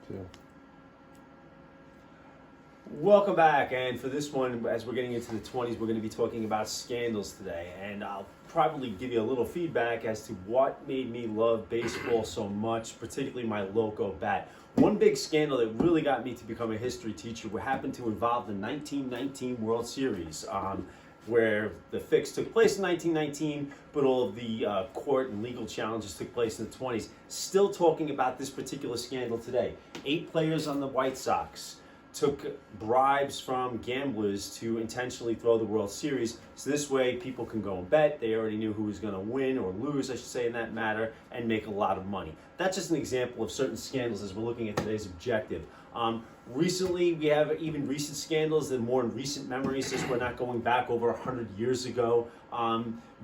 too. Welcome back, and for this one, as we're getting into the 20s, we're going to be talking about scandals today, and I'll probably give you a little feedback as to what made me love baseball so much, particularly my loco bat. One big scandal that really got me to become a history teacher happened to involve the 1919 World Series, where the fix took place in 1919, but all of the court and legal challenges took place in the 20s. Still talking about this particular scandal today. 8 players on the White Sox took bribes from gamblers to intentionally throw the World Series. So this way people can go and bet. They already knew who was going to win or lose, I should say, in that matter, and make a lot of money. That's just an example of certain scandals as we're looking at today's objective. Recently, we have even recent scandals and more in recent memories, since we're not going back over 100 years ago.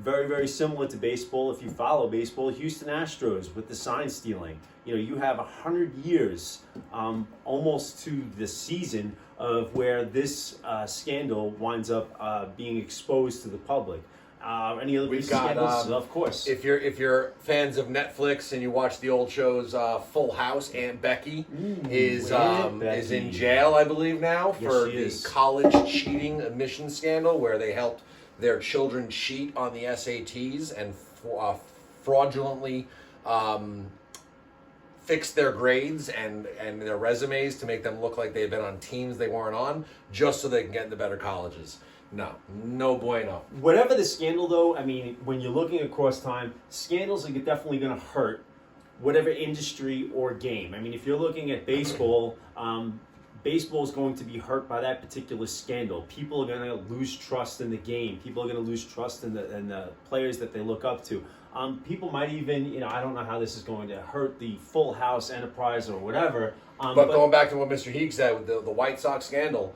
Very, very similar to baseball. If you follow baseball, Houston Astros with the sign stealing. You know, you have 100 years, almost to the season, of where this scandal winds up being exposed to the public. Any other recent scandals? Of course. If you're fans of Netflix and you watch the old shows, Full House, Aunt Becky is in jail, I believe now, for the college cheating admission scandal, where they helped their children cheat on the SATs and fraudulently fix their grades and their resumes to make them look like they had been on teams they weren't on, just so they can get into better colleges. No bueno. Whatever the scandal, though, I mean, when you're looking across time, scandals are definitely going to hurt whatever industry or game. I mean, if you're looking at baseball, baseball is going to be hurt by that particular scandal. People are going to lose trust in the game. People are going to lose trust in the players that they look up to. People might even, I don't know how this is going to hurt the Full House enterprise or whatever. But going back to what Mr. Heeg said with the White Sox scandal,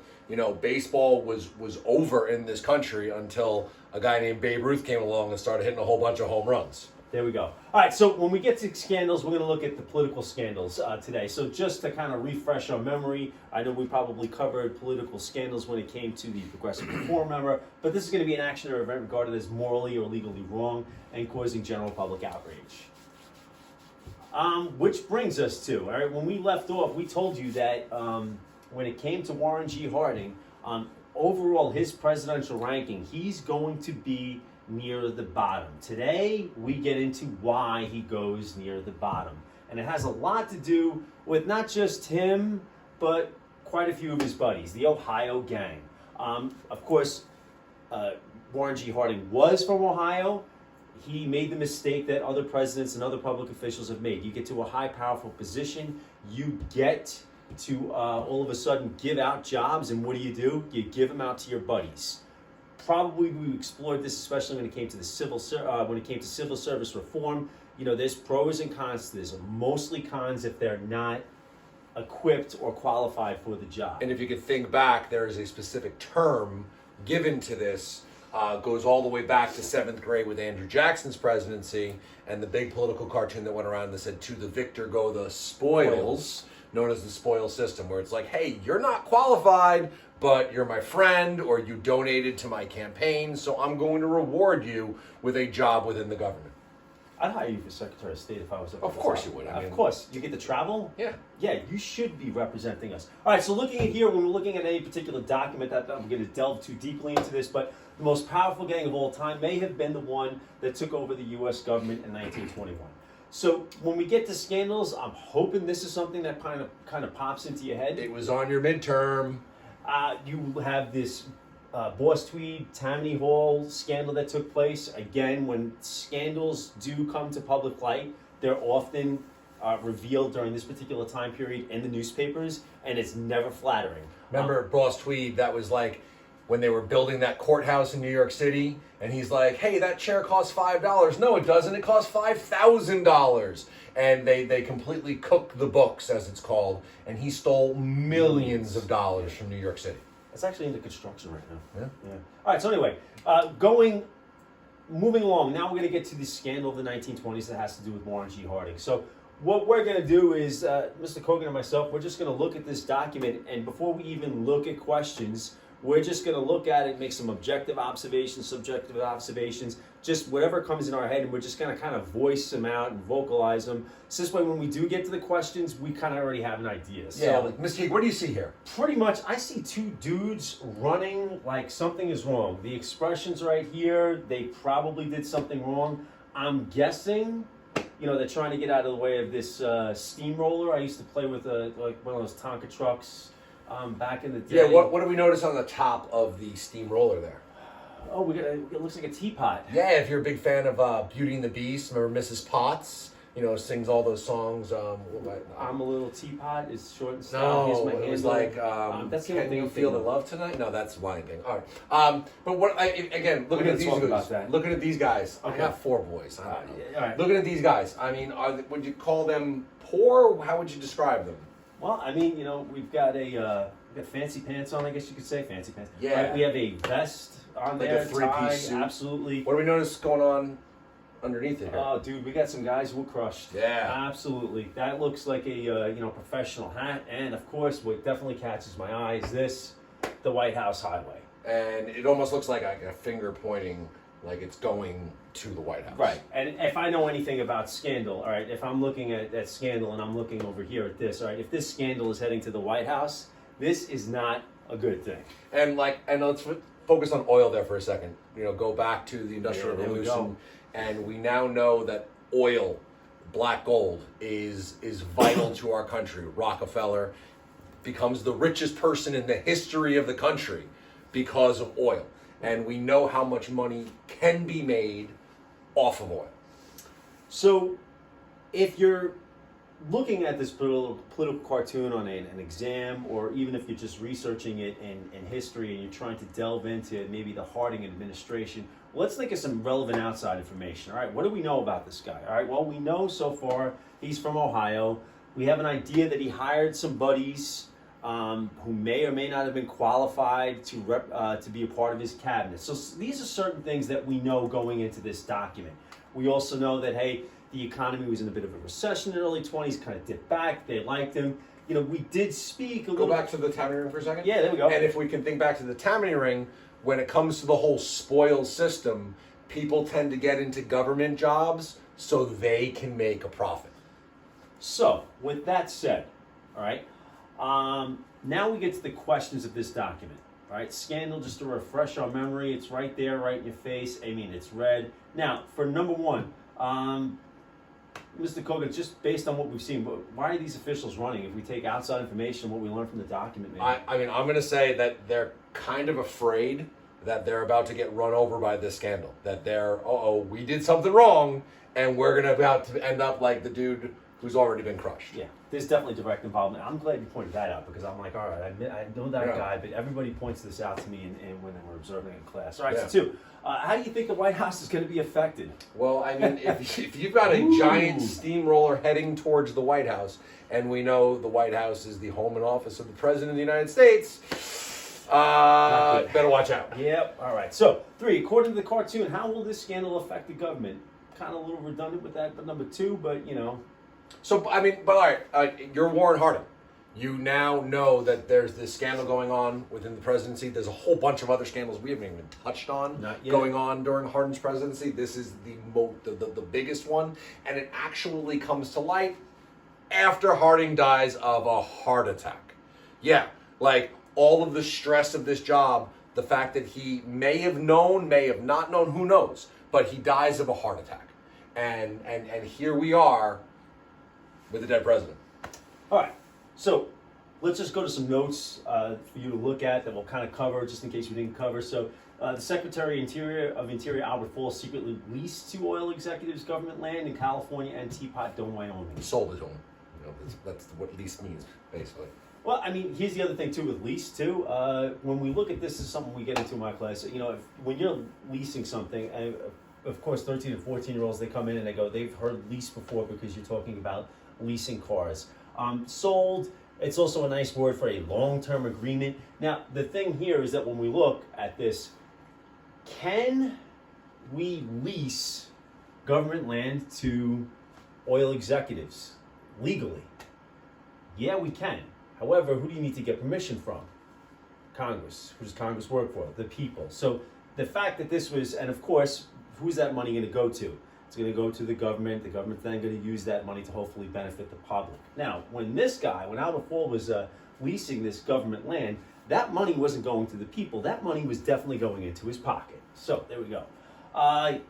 baseball was over in this country until a guy named Babe Ruth came along and started hitting a whole bunch of home runs. There we go. All right, so when we get to scandals, we're going to look at the political scandals today. So just to kind of refresh our memory, I know we probably covered political scandals when it came to the Progressive Reform Member, but this is going to be an action or event regarded as morally or legally wrong and causing general public outrage. Which brings us to, all right, when we left off, we told you that when it came to Warren G. Harding, overall his presidential ranking, he's going to be near the bottom. Today, we get into why he goes near the bottom. And it has a lot to do with not just him, but quite a few of his buddies, the Ohio gang. Of course, Warren G. Harding was from Ohio. He made the mistake that other presidents and other public officials have made. You get to a high, powerful position, you get to all of a sudden give out jobs, and what do? You give them out to your buddies. Probably we explored this, especially when it came to civil service reform. There's pros and cons to this. Mostly cons if they're not equipped or qualified for the job. And if you could think back, there is a specific term given to this. Goes all the way back to 7th grade with Andrew Jackson's presidency and the big political cartoon that went around that said, "To the victor go the spoils," known as the spoil system, where it's like, hey, you're not qualified, but you're my friend, or you donated to my campaign, so I'm going to reward you with a job within the government. I'd hire you for Secretary of State if I was up. Of course you would. Of course. You get to travel? Yeah. Yeah, you should be representing us. All right, so looking at here, when we're looking at any particular document, that I'm going to delve too deeply into this, but the most powerful gang of all time may have been the one that took over the U.S. government in 1921. So when we get to scandals, I'm hoping this is something that kind of pops into your head. It was on your midterm. You have this Boss Tweed, Tammany Hall scandal that took place. Again, when scandals do come to public light, they're often revealed during this particular time period in the newspapers, and it's never flattering. Remember Boss Tweed, that was like when they were building that courthouse in New York City, and he's like, hey, that chair costs $5. No, it doesn't. It costs $5,000. And they completely cooked the books, as it's called, and he stole millions of dollars from New York City. It's actually into construction right now. Yeah. All right, so anyway, moving along, now we're going to get to the scandal of the 1920s that has to do with Warren G. Harding. So what we're going to do is, Mr. Cogan and myself, we're just going to look at this document, and before we even look at questions, We're just going to look at it, make some objective observations, subjective observations, just whatever comes in our head, and we're just going to kind of voice them out and vocalize them. So this way, when we do get to the questions, we kind of already have an idea. Yeah, So, like, Mr. Heeg, what do you see here? pretty much, I see two dudes running like something is wrong. The expressions right here, they probably did something wrong. I'm guessing, they're trying to get out of the way of this steamroller. I used to play with like one of those Tonka trucks back in the day. Yeah, what do we notice on the top of the steamroller there? Oh, it looks like a teapot. Yeah, if you're a big fan of Beauty and the Beast, remember Mrs. Potts? Sings all those songs. I'm a little teapot. It's short and stout. No, Here's my it was handle. like, that's the Can only thing You I'm Feel the thinking of. Love Tonight? No, that's Lion King. All right. But again, looking We're at gonna these talk guys. about that. Looking at these guys. I Okay. have four boys. I don't know. All right. Looking at these guys. I mean, would you call them poor? How would you describe them? Well, I mean, we've got we got fancy pants on. I guess you could say fancy pants. Yeah. Right, we have a vest on Like there. a three-piece tie, suit. Absolutely. What do we notice going on underneath it here? Oh, dude, we got some guys who were crushed. Yeah. Absolutely. That looks like a professional hat, and of course, what definitely catches my eye is the White House highway. And it almost looks like a finger pointing, like it's going to the White House. Right. And if I know anything about scandal, all right, if I'm looking at scandal and I'm looking over here at this, all right, if this scandal is heading to the White House, this is not a good thing. And let's focus on oil there for a second. Go back to the Industrial there we Revolution, go. and we now know that oil, black gold, is vital to our country. Rockefeller becomes the richest person in the history of the country because of oil, and we know how much money can be made off of oil. So, if you're looking at this political cartoon on an exam, or even if you're just researching it in history and you're trying to delve into maybe the Harding administration, let's think of some relevant outside information. All right, what do we know about this guy? All right, well, we know so far he's from Ohio. We have an idea that he hired some buddies who may or may not have been qualified to be a part of his cabinet. So these are certain things that we know going into this document. We also know that, hey, the economy was in a bit of a recession in the early 20s, kind of dipped back. They liked him. We did speak a little... Go back to the Tammany Ring for a second? Yeah, there we go. And if we can think back to the Tammany Ring, when it comes to the whole spoils system, people tend to get into government jobs so they can make a profit. So, with that said, all right, now we get to the questions of this document. All right, scandal, just to refresh our memory, it's right there, right in your face. I mean, it's red. Now, for number one, Mr. Cogan, just based on what we've seen, why are these officials running? If we take outside information, what we learned from the document, maybe? I mean, I'm going to say that they're kind of afraid that they're about to get run over by this scandal. That they're, we did something wrong, and we're about to end up like the dude who's already been crushed. Yeah, there's definitely direct involvement. I'm glad you pointed that out because I'm like, all right, I know that Yeah. guy, but everybody points this out to me and when we're observing in class. All right, Yeah. so two, how do you think the White House is going to be affected? Well, I mean, if you've got a giant steamroller heading towards the White House, and we know the White House is the home and office of the President of the United States, better watch out. Yep. All right. So, three, according to the cartoon, how will this scandal affect the government? Kind of a little redundant with that, but number two, but So, I mean, but all right, you're Warren Harding. You now know that there's this scandal going on within the presidency. There's a whole bunch of other scandals we haven't even touched on Not yet. going on during Harding's presidency. This is the biggest one, and it actually comes to light after Harding dies of a heart attack. Yeah, like all of the stress of this job, the fact that he may have known, may have not known, who knows, but he dies of a heart attack. And here we are with a dead president. All right. So, let's just go to some notes for you to look at that we'll kind of cover just in case we didn't cover. So, the Secretary of Interior Albert Falls secretly leased to oil executives government land in California and Teapot Dome, Wyoming. He sold it to him. That's what lease means, basically. Well, I mean, here's the other thing too with lease too. When we look at this, is something we get into in my class. When you're leasing something, and of course, 13 and 14-year-olds, they come in and they go, they've heard lease before because you're talking about leasing cars. Sold, it's also a nice word for a long-term agreement. Now, the thing here is that when we look at this, can we lease government land to oil executives legally? Yeah, we can. However, who do you need to get permission from? Congress. Who does Congress work for? The people. So the fact that this was, and of course, who's that money going to go to? It's going to go to the government. The government's then going to use that money to hopefully benefit the public. Now, when Albert Fall was leasing this government land, that money wasn't going to the people. That money was definitely going into his pocket. So there we go.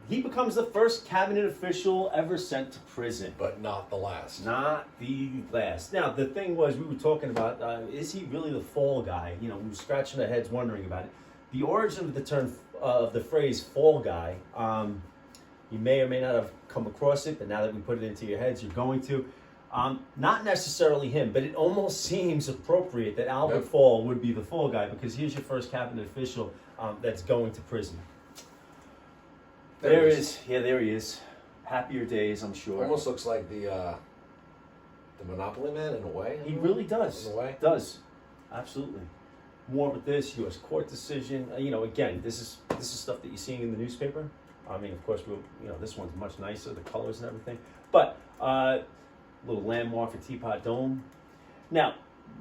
He becomes the first cabinet official ever sent to prison. But not the last. Not the last. Now, the thing was, we were talking about, is he really the fall guy? You know, we were scratching our heads wondering about it. The origin of the term, of the phrase fall guy, you may or may not have come across it, but now that we put it into your heads, you're going to. Not necessarily him, but it almost seems appropriate that Albert Fall would be the fall guy, because here's your first cabinet official that's going to prison. There is. Yeah, there he is. Happier days, I'm sure. Almost looks like the Monopoly Man in a way. He really does. In a way. Does. Absolutely. More with this U.S. court decision. Again, this is stuff that you're seeing in the newspaper. I mean, of course, this one's much nicer, the colors and everything. But little landmark for Teapot Dome. Now,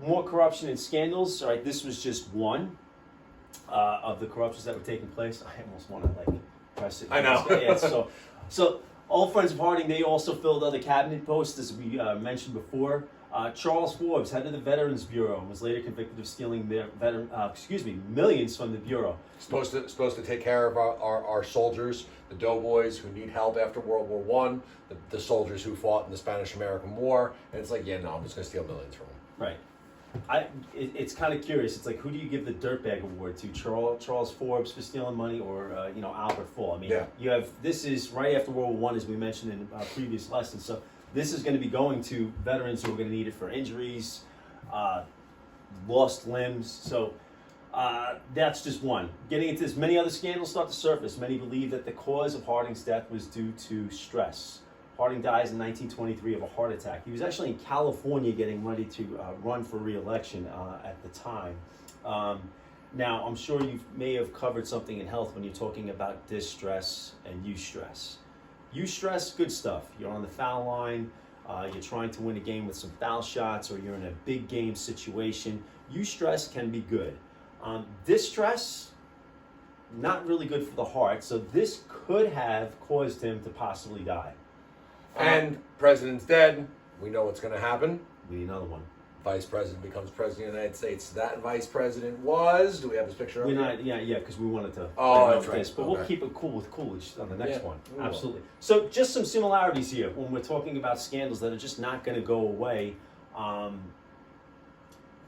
more corruption and scandals. All right, this was just one of the corruptions that were taking place. I almost want to press it. I know. Yeah, so old friends of Harding, they also filled other cabinet posts, as we mentioned before. Charles Forbes, head of the Veterans Bureau, and was later convicted of stealing millions from the Bureau. Supposed to take care of our soldiers, the doughboys who need help after World War I, the soldiers who fought in the Spanish-American War, and it's like, yeah, no, I'm just going to steal millions from them. Right. It's kind of curious. It's like, who do you give the dirtbag award to? Charles Forbes for stealing money, or Albert Fall? I mean, you have, this is right after World War I, as we mentioned in previous lessons. So this is going to be going to veterans who are going to need it for injuries, lost limbs. So that's just one. Getting into this, many other scandals start to surface. Many believe that the cause of Harding's death was due to stress. Harding dies in 1923 of a heart attack. He was actually in California getting ready to run for re-election at the time. Now, I'm sure you may have covered something in health when you're talking about distress and eustress. Eustress, good stuff. You're on the foul line, you're trying to win a game with some foul shots, or you're in a big game situation. Eustress can be good. Distress, not really good for the heart, so this could have caused him to possibly die. And president's dead. We know what's going to happen. We need another one. Vice president becomes president of the United States. That vice president was. Do we have his picture? We're not. Yeah, because we wanted to. Oh, that's right. But we'll keep it cool with Coolidge on the next one. Absolutely. Will. So, just some similarities here when we're talking about scandals that are just not going to go away.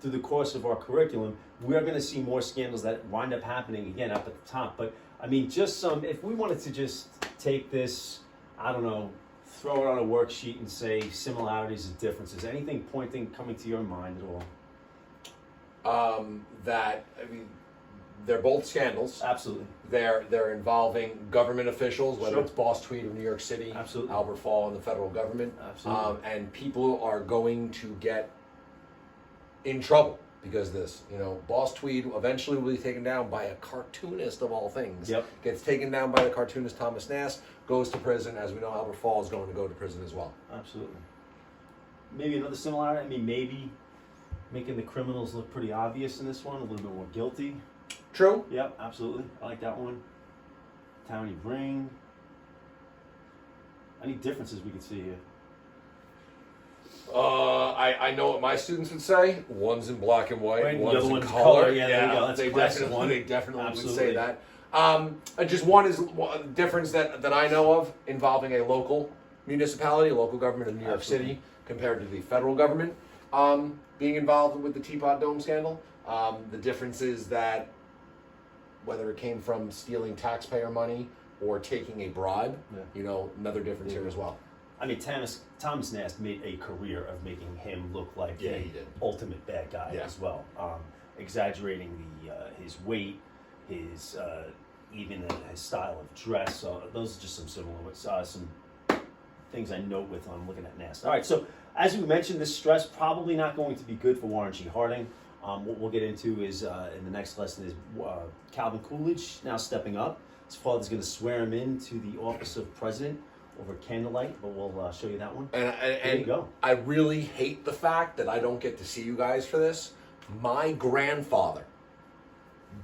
Through the course of our curriculum, we're going to see more scandals that wind up happening again up at the top. But I mean, just some. If we wanted to just take this, I don't know, throw it on a worksheet and say similarities and differences. Anything coming to your mind at all? They're both scandals. Absolutely. They're involving government officials, whether it's Boss Tweed of New York City, absolutely, Albert Fall and the federal government. Absolutely. And people are going to get in trouble because of this. Boss Tweed eventually will be taken down by a cartoonist of all things. Yep. Gets taken down by the cartoonist Thomas Nast, goes to prison. As we know, Albert Fall is going to go to prison as well. Absolutely. Maybe another similarity. I mean, maybe making the criminals look pretty obvious in this one, a little bit more guilty. True. Yep, absolutely. I like that one. Towny Ring. Any differences we could see here? I know what my students would say. One's in black and white, Right, one's the in one's color. Yeah, there you go. That's a classic one. They definitely Absolutely. would say that. Just one is one difference that I know of involving a local municipality, a local government in New York Absolutely. City, compared to the federal government being involved with the Teapot Dome scandal. The difference is that whether it came from stealing taxpayer money or taking a bribe, another difference here as well. I mean, Thomas Nast made a career of making him look like he did. Ultimate bad guy as well, exaggerating his weight, his even his style of dress. So those are just some some things I note with looking at Nast. All right, so as we mentioned, this stress probably not going to be good for Warren G. Harding. What we'll get into is in the next lesson is Calvin Coolidge now stepping up. His father's going to swear him into the office of president over candlelight, but we'll show you that one. And there you go. I really hate the fact that I don't get to see you guys for this. My grandfather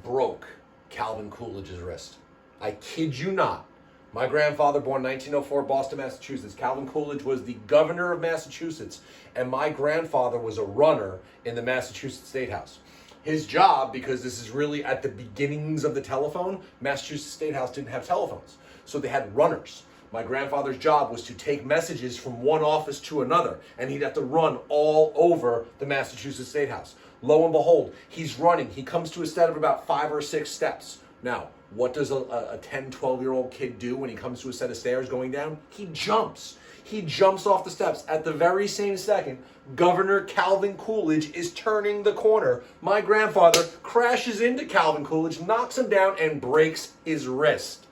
broke Calvin Coolidge's wrist. I kid you not. My grandfather, born 1904, Boston, Massachusetts. Calvin Coolidge was the governor of Massachusetts, and my grandfather was a runner in the Massachusetts State House. His job, because this is really at the beginnings of the telephone, Massachusetts State House didn't have telephones, so they had runners. My grandfather's job was to take messages from one office to another, and he'd have to run all over the Massachusetts State House. Lo and behold, he's running. He comes to a set of about 5 or 6 steps. Now, what does a 10, 12-year-old kid do when he comes to a set of stairs going down? He jumps. He jumps off the steps. At the very same second, Governor Calvin Coolidge is turning the corner. My grandfather crashes into Calvin Coolidge, knocks him down, and breaks his wrist.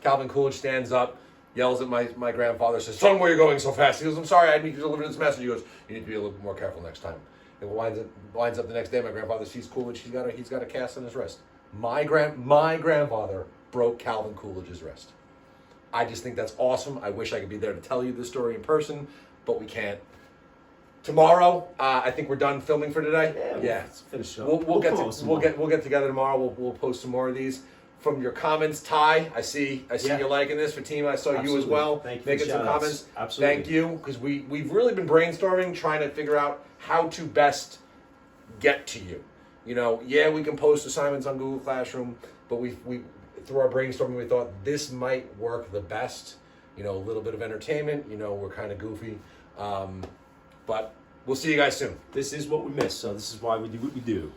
Calvin Coolidge stands up, yells at my grandfather, says, "Son, where are you going so fast?" He goes, "I'm sorry, I need to deliver this message." He goes, "You need to be a little bit more careful next time." It winds up the next day. My grandfather sees Coolidge. He's got a cast on his wrist. My grandfather broke Calvin Coolidge's wrist. I just think that's awesome. I wish I could be there to tell you this story in person, but we can't. Tomorrow, I think we're done filming for today. Yeah. Let's finish up. We'll get together tomorrow. We'll post some more of these. From your comments, Ty, I see you liking this. Fatima, I saw you as well. Thank you making some comments. Absolutely. Thank you, because we've really been brainstorming, trying to figure out how to best get to you. You know, yeah, we can post assignments on Google Classroom, but we through our brainstorming, we thought this might work the best. You know, a little bit of entertainment. You know, we're kind of goofy, but we'll see you guys soon. This is what we miss, so this is why we do what we do.